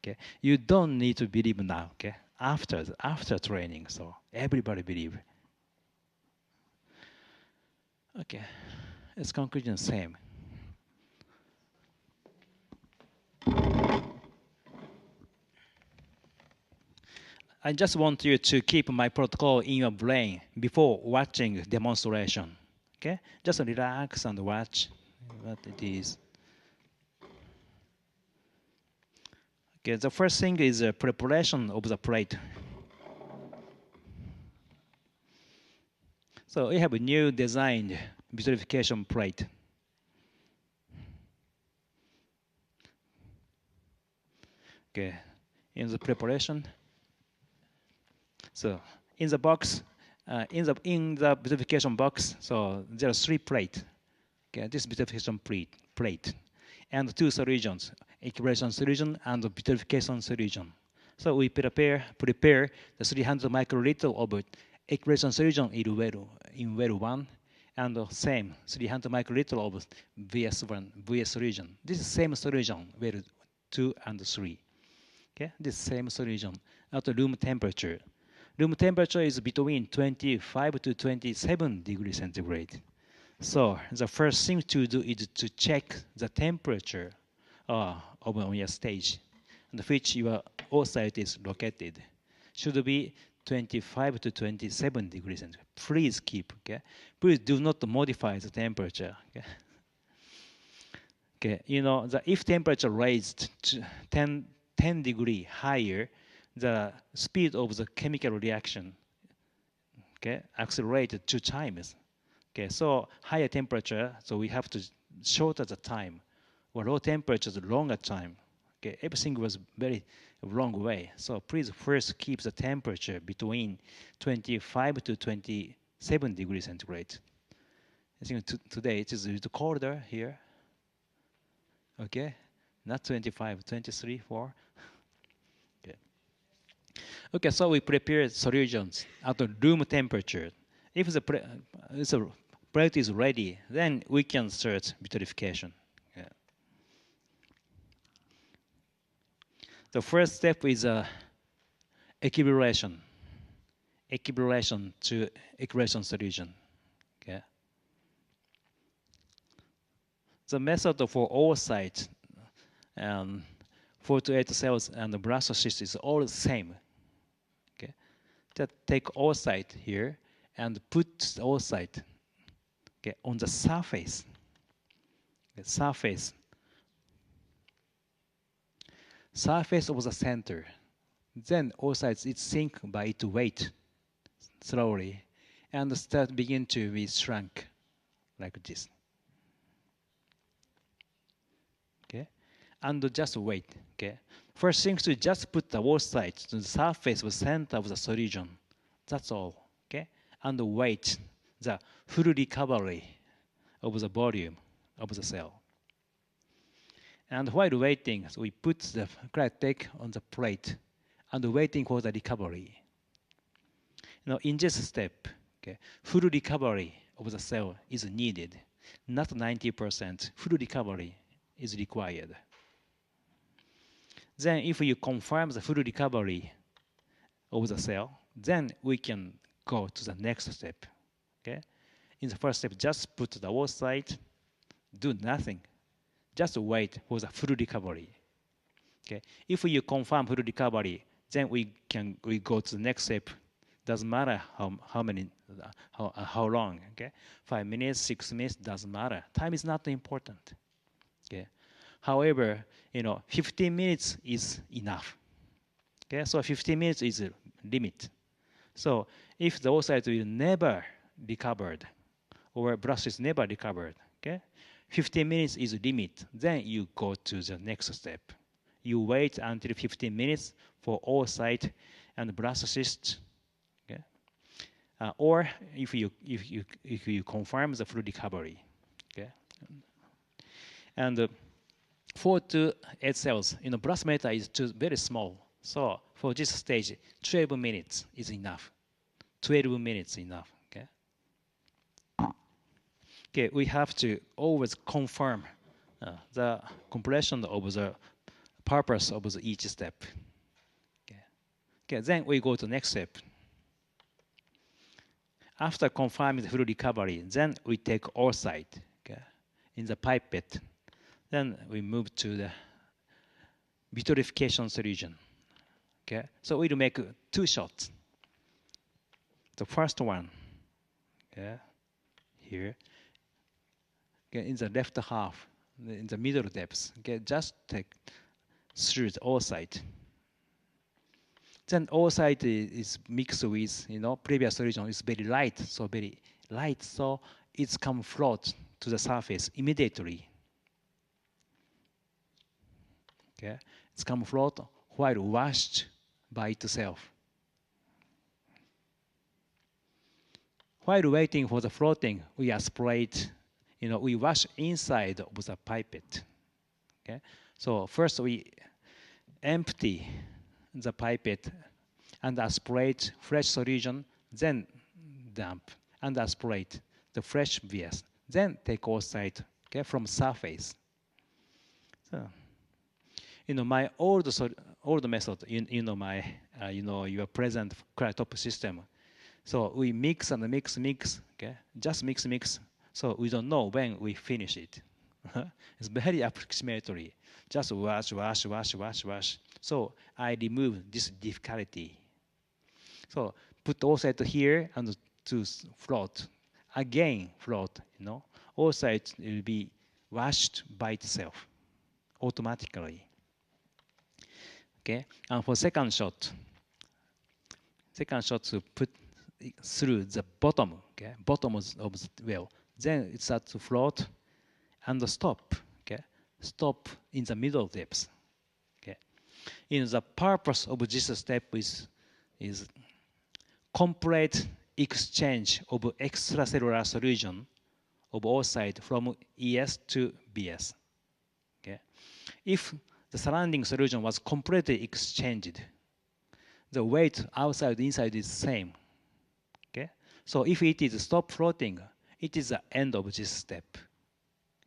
Okay, you don't need to believe now. Okay, after training, so everybody believe. Okay, its conclusion same. I just want you to keep my protocol in your brain before watching demonstration. Okay, just relax and watch what it is. Okay, the first thing is preparation of the plate. So we have a new designed vitrification plate. Okay, in the preparation. So in the box, in the vitrification box, so there are 3 plates. Okay, this vitrification plate, and 2 solutions: equilibration solution and vitrification solution. So we prepare the 300 microliter of equilibration solution in well 1, and the same 300 microliter of VS solution. This is same solution well 2 and 3. Okay, this same solution at room temperature. Room temperature is between 25 to 27 degrees centigrade. So the first thing to do is to check the temperature of your stage, and which your oocyte is located. Should be 25 to 27 degrees centigrade. Please keep. Okay, please do not modify the temperature. Okay. Okay, you know, if temperature raised to 10 degree higher, the speed of the chemical reaction, okay, accelerated 2 times. Okay, so higher temperature, so we have to shorter the time, or low temperature, the longer time. Okay, everything was very wrong way. So please first keep the temperature between 25 to 27 degrees centigrade. I think today it is a little colder here. Okay, not 25, 23, 4. Okay. Okay, so we prepare solutions at the room temperature. If the plate is ready, then we can start vitrification. Yeah. The first step is equilibration to equation solution. Okay. The method for all sites, 4 to 8 cells and the blastocyst is all the same. Okay. Just take all site here and put all site, okay, on the surface. The surface of the center. Then all sides it sink by its weight slowly and begin to be shrunk like this. Okay, and just wait. Okay, first thing to just put the wall side to the surface of the center of the solution. That's all. Okay, and wait the full recovery of the volume of the cell. And while waiting, so we put the Cryotec on the plate and waiting for the recovery. In this step, okay, full recovery of the cell is needed. Not 90%. Full recovery is required. Then if you confirm the full recovery of the cell, then we can go to the next step. Okay? In the first step, just put the wall side, do nothing. Just wait for the full recovery. Okay? If you confirm full recovery, then we go to the next step. Doesn't matter how long. Okay? 5 minutes, 6 minutes, doesn't matter. Time is not important. Okay? However, 15 minutes is enough. Okay? So 15 minutes is a limit. So if the oocyte will never recovered or brush is never recovered, okay? 15 minutes is limit. Then you go to the next step. You wait until 15 minutes for oocyte and blastocyst. Okay? Or if you confirm the full recovery. Okay? And 4 to 8 cells, blast meter is very small. So for this stage, 12 minutes is enough. 12 minutes enough. Okay. Okay, we have to always confirm the completion of the purpose of each step. Okay. Okay, then we go to next step. After confirming the full recovery, then we take oocyte, okay, in the pipette. Then we move to the vitrification solution. Okay, so we'll make 2 shots. The first one, okay, here, okay, in the left half, in the middle depths, okay, just take through the oocyte. Then oocyte is mixed with, previous solution is very light, so it's come float to the surface immediately. Okay, it's come float while washed by itself. While waiting for the floating, we aspirate, we wash inside of the pipette. Okay, so first we empty the pipette and aspirate fresh solution, then dump and aspirate the fresh BS, then take oocyte, okay, from surface. So, my old method, my your present cryotop system. So we mix and mix, okay, just mix. So we don't know when we finish it. It's very approximatory. Just wash. So I remove this difficulty. So put oocyte here and to float. Again float, oocyte will be washed by itself automatically. Okay, and for second shot to put through the bottom, okay, bottom of the well. Then it starts to float and stop, okay, stop in the middle depths. Okay, the purpose of this step is complete exchange of extracellular solution of oocyte from ES to BS. Okay, if the surrounding solution was completely exchanged, the weight outside inside is same. Okay, so if it is stop floating, it is the end of this step.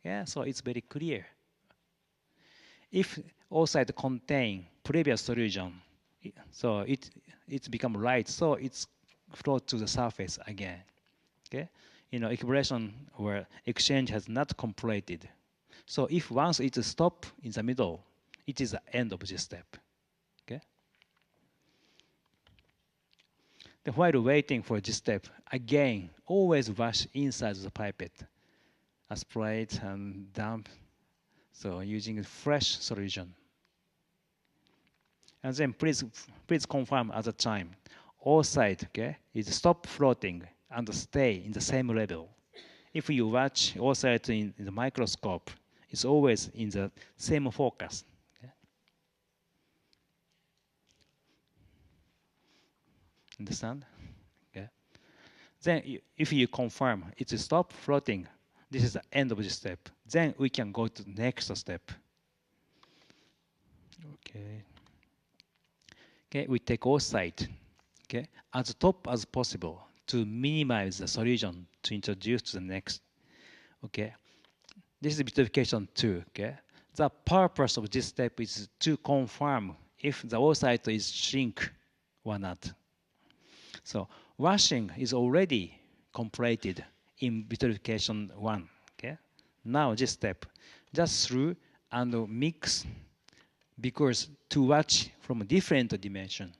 Yeah, so it's very clear. If outside contain previous solution. So it's become light, so it's float to the surface again. Okay, equilibration where exchange has not completed. So if once it stop in the middle, it is the end of this step. Okay. Then while waiting for this step, again, always wash inside the pipette, aspirate and dump. So using a fresh solution. And then please confirm at the time. All side, okay, is stop floating and stay in the same level. If you watch all side in the microscope, it's always in the same focus. Okay? Understand? Okay. Then if you confirm it is stop floating, this is the end of the step. Then we can go to the next step. Okay. Okay, we take all sides, okay, as top as possible to minimize the solution to introduce to the next. Okay, this is vitrification 2. Okay, the purpose of this step is to confirm if the all side is shrink or not. So washing is already completed in vitrification 1. Okay, now this step, just through and mix. Because to watch from a different dimension,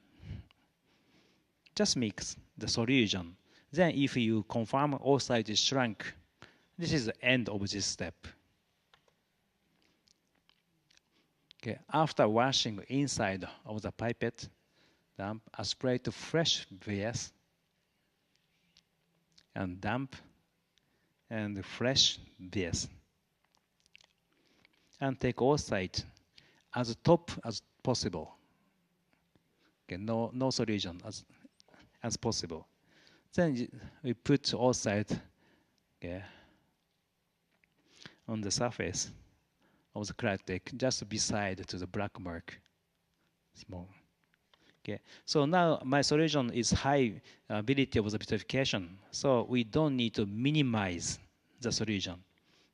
just mix the solution. Then if you confirm all sides is shrunk, this is the end of this step. Okay, after washing inside of the pipette, dump, aspirate to fresh vase, and dump, and fresh vase. And take all sides as top as possible. Okay, no solution as possible. Then we put all sides, okay, on the surface of the Cryotec, just beside to the black mark. Small. Okay, so now my solution is high ability of the vitrification, so we don't need to minimize the solution.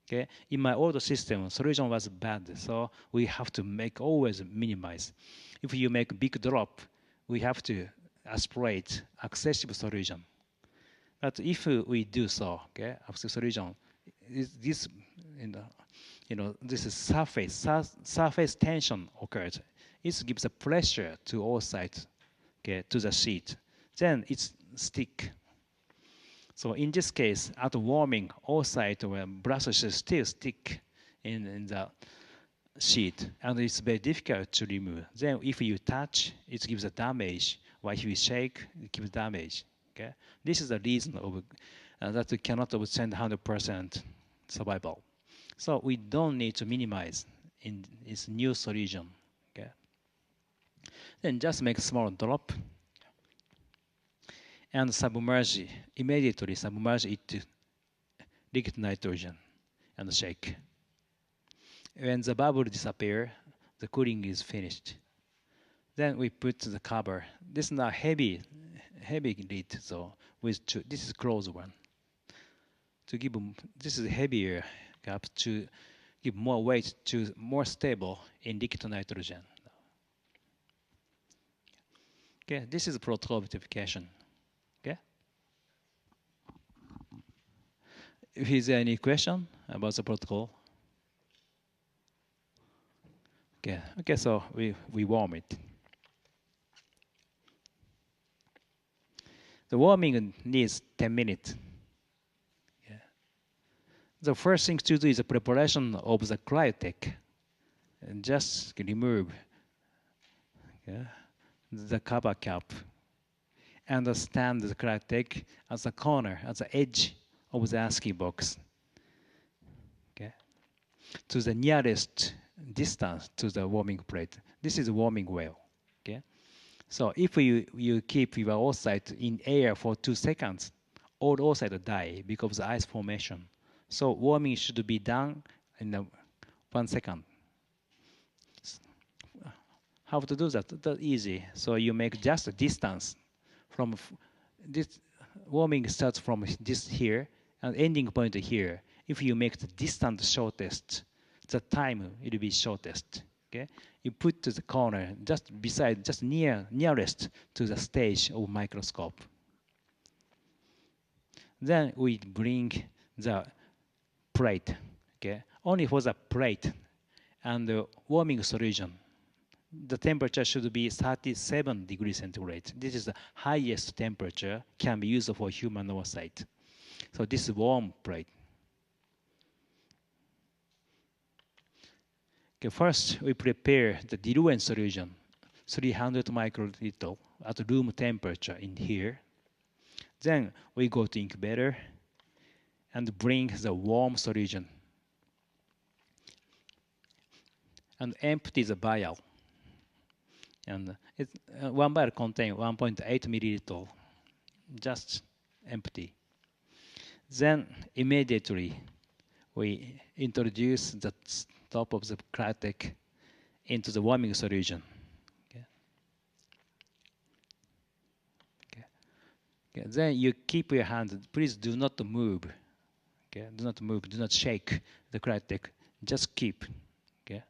Okay, in my old system, solution was bad, so we have to make always minimize. If you make big drop, we have to aspirate excessive solution. But if we do so, okay, after solution, this this is surface tension occurs. It gives a pressure to all sides, okay, to the sheet. Then it's stick. So in this case, at warming, all sides where brushes still stick in the sheet, and it's very difficult to remove. Then if you touch, it gives a damage, or if you shake, it gives damage. Okay, this is the reason of that we cannot obtain 100% survival. So we don't need to minimize in this new solution. Okay, then just make a small drop. And submerge, immediately submerge it to liquid nitrogen and shake. When the bubble disappears, the cooling is finished. Then we put the cover. This is not heavy lid, so with two, this is closed one. To give this is heavier cap to give more weight to more stable in liquid nitrogen. Okay, this is protocol vitrification. Okay. Is there any question about the protocol? Okay. Okay. So we warm it. The warming needs 10 minutes. Yeah. The first thing to do is the preparation of the Cryotec, and just remove the cover cap. And stand the Cryotec at the corner, at the edge of the ASCII box. Okay, to the nearest distance to the warming plate. This is warming well. Okay, so if you keep your oocyte in air for 2 seconds, all oocyte die because of the ice formation. So warming should be done in 1 second. How to do that? That's easy. So you make just a distance. From this warming starts from this here and ending point here. If you make the distance shortest, the time will be shortest. Okay, you put to the corner, just beside, just nearest to the stage of microscope. Then we bring the plate, okay, only for the plate and the warming solution. The temperature should be 37 degrees centigrade. This is the highest temperature can be used for human oocyte. So this is warm plate. Okay, first we prepare the diluent solution, 300 microliter at room temperature in here. Then we go to incubator and bring the warm solution and empty the vial. And one vial contains 1.8 milliliter, just empty. Then immediately we introduce the top of the Cryotec into the warming solution. Okay. Okay. Okay. Then you keep your hand. Please do not move. Okay. Do not move. Do not shake the Cryotec. Just keep. Okay.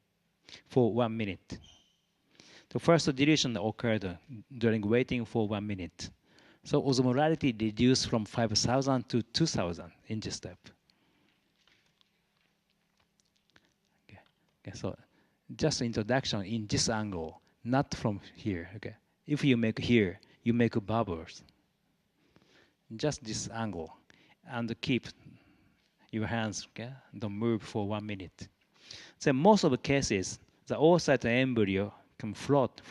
For 1 minute. The first dilution occurred during waiting for 1 minute. So osmolarity reduced from 5,000 to 2,000 in this step. Okay. Okay, so just introduction in this angle, not from here. Okay. If you make here, you make bubbles. Just this angle, and keep your hands. Okay. Don't move for 1 minute. So most of the cases, the oocyte embryo can float,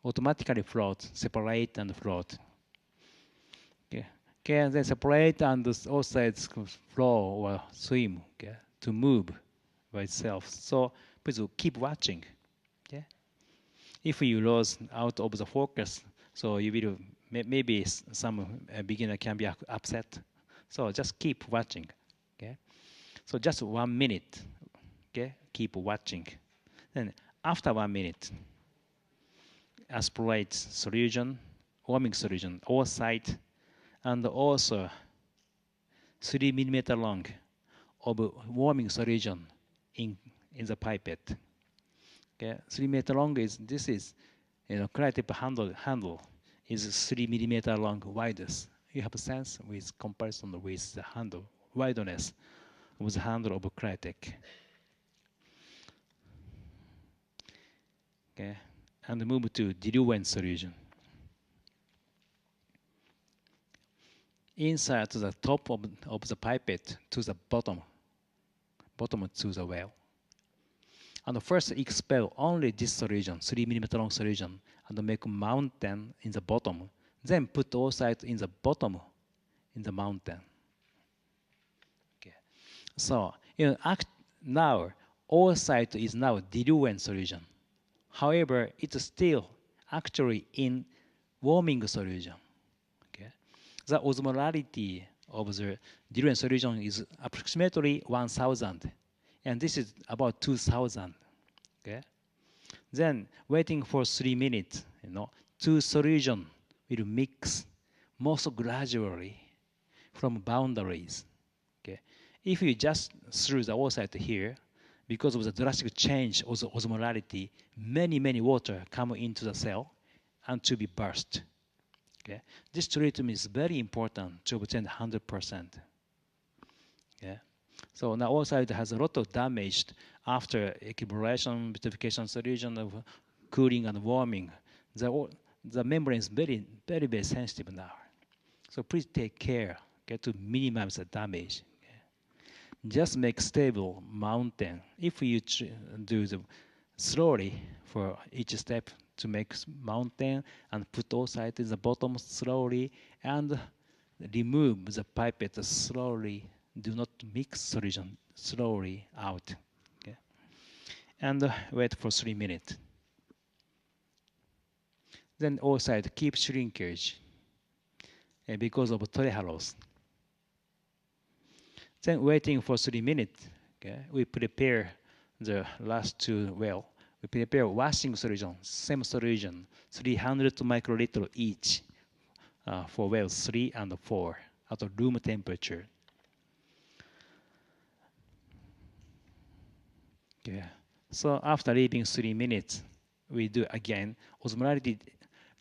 automatically float, separate and float. Okay. Okay, then separate and the oocytes flow or swim, okay, to move by itself. So please keep watching. Okay. If you lose out of the focus, so you will maybe some beginner can be upset. So just keep watching. Okay. So just 1 minute. Okay. Keep watching. Then after 1 minute, aspirate solution, warming solution, oocyte, and also 3 millimeter long of warming solution in the pipette. Okay, 3 millimeter long is this is Cryotec handle is 3 millimeter long widest. You have a sense with comparison with the handle wideness of the handle of Cryotec. Okay, and move to diluent solution. Insert the top of the pipette to the bottom to the well. And first expel only this solution, 3 millimeter long solution, and make a mountain in the bottom. Then put oocyte in the bottom, in the mountain. Okay. So now oocyte is now diluent solution. However, it's still actually in warming solution. Okay. The osmolarity of the diluent solution is approximately 1,000, and this is about 2,000. Okay. Then waiting for 3 minutes, two solution will mix most gradually from boundaries. Okay. If you just threw the oocyte here, because of the drastic change of the osmolarity, many water come into the cell and to be burst. Okay. This treatment is very important to obtain 100%. Yeah. So now oocyte has a lot of damage after equilibration, vitrification solution of cooling and warming. The membrane is very sensitive now. So please take care, okay, to minimize the damage. Okay. Just make stable mountain. If you do the slowly for each step to make mountain and put oocyte in the bottom slowly and remove the pipette slowly. Do not mix solution slowly out. Okay. And wait for 3 minutes. Then oocyte keep shrinkage because of trehalose. Then waiting for 3 minutes, okay, we prepare the last two well. We prepare washing solution, same solution, 300 microliter each for wells 3 and 4 at room temperature. Okay. So after leaving 3 minutes, we do again. Osmolarity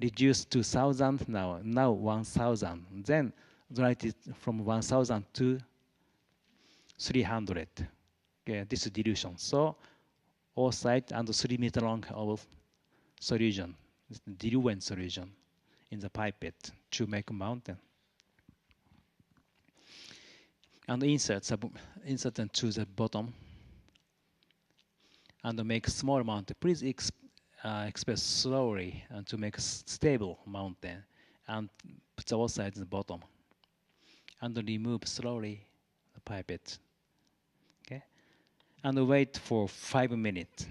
reduced to 1,000 now 1,000. Then osmolarity from 1,000 to 300. Okay, this is dilution. So oocyte and 3 meter long of solution, diluent solution in the pipette to make a mountain. And insert them to the bottom and make small mountain. Please expect slowly and to make a stable mountain and put the oocyte in the bottom and remove slowly the pipette. Okay, and wait for 5 minutes.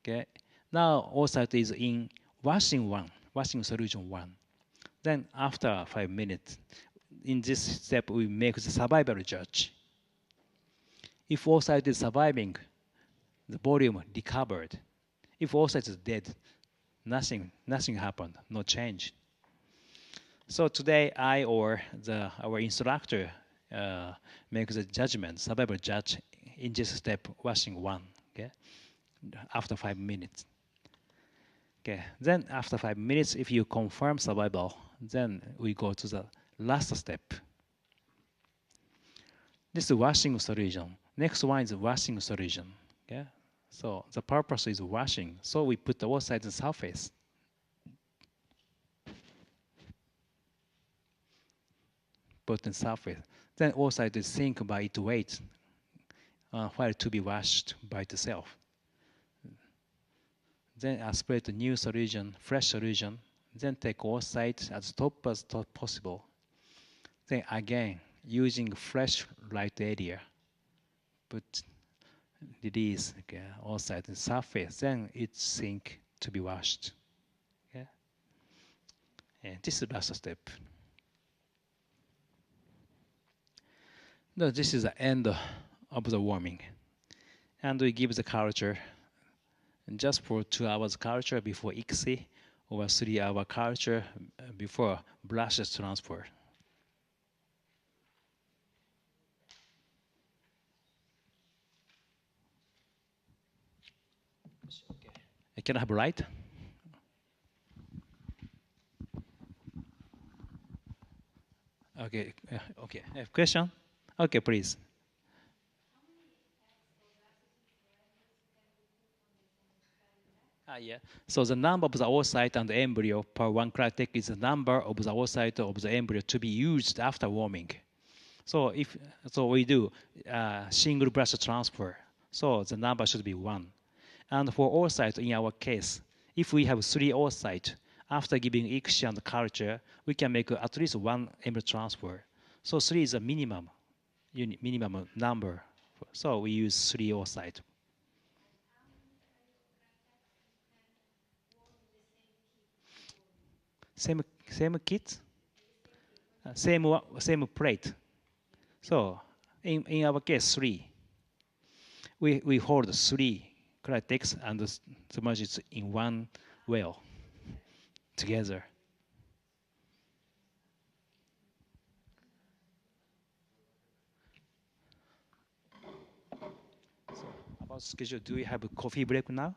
Okay, now oocyte is in washing solution 1. Then after 5 minutes, in this step we make the survival judge. If oocyte is surviving, the volume recovered. If oocyte is dead, nothing happened, no change. So today I or our instructor makes the judgment, survival judge in this step washing 1. Okay, after 5 minutes. Okay, then after 5 minutes, if you confirm survival, then we go to the last step. This is washing solution. Next one is washing solution. Okay, so the purpose is washing. So we put the oocyte on the surface. Put on surface. Then oocyte is sink by its weight, while to be washed by itself. Then aspirate the new solution, fresh solution. Then take oocyte as top possible. Then again, using fresh light area, put release oocyte in surface. Then it sink to be washed. Okay? And this is the last step. No, this is the end of the warming. And we give the culture just for 2 hours culture before ICSI or 3-hour culture before brushes transfer. Okay. Can I have light? Okay. Okay. Have question? Okay, please. Yeah. So the number of the oocyte and the embryo per 1 Cryotec is the number of the oocyte of the embryo to be used after warming. So we do single brush transfer. So the number should be 1. And for oocyte, in our case, if we have 3 oocyte, after giving ICSI and culture, we can make at least 1 embryo transfer. So 3 is a minimum number. So we use 3 oocyte. Same kit, same plate. So in our case, 3. We hold 3 Cryotec and submerge it in 1 well together. So about schedule, do we have a coffee break now?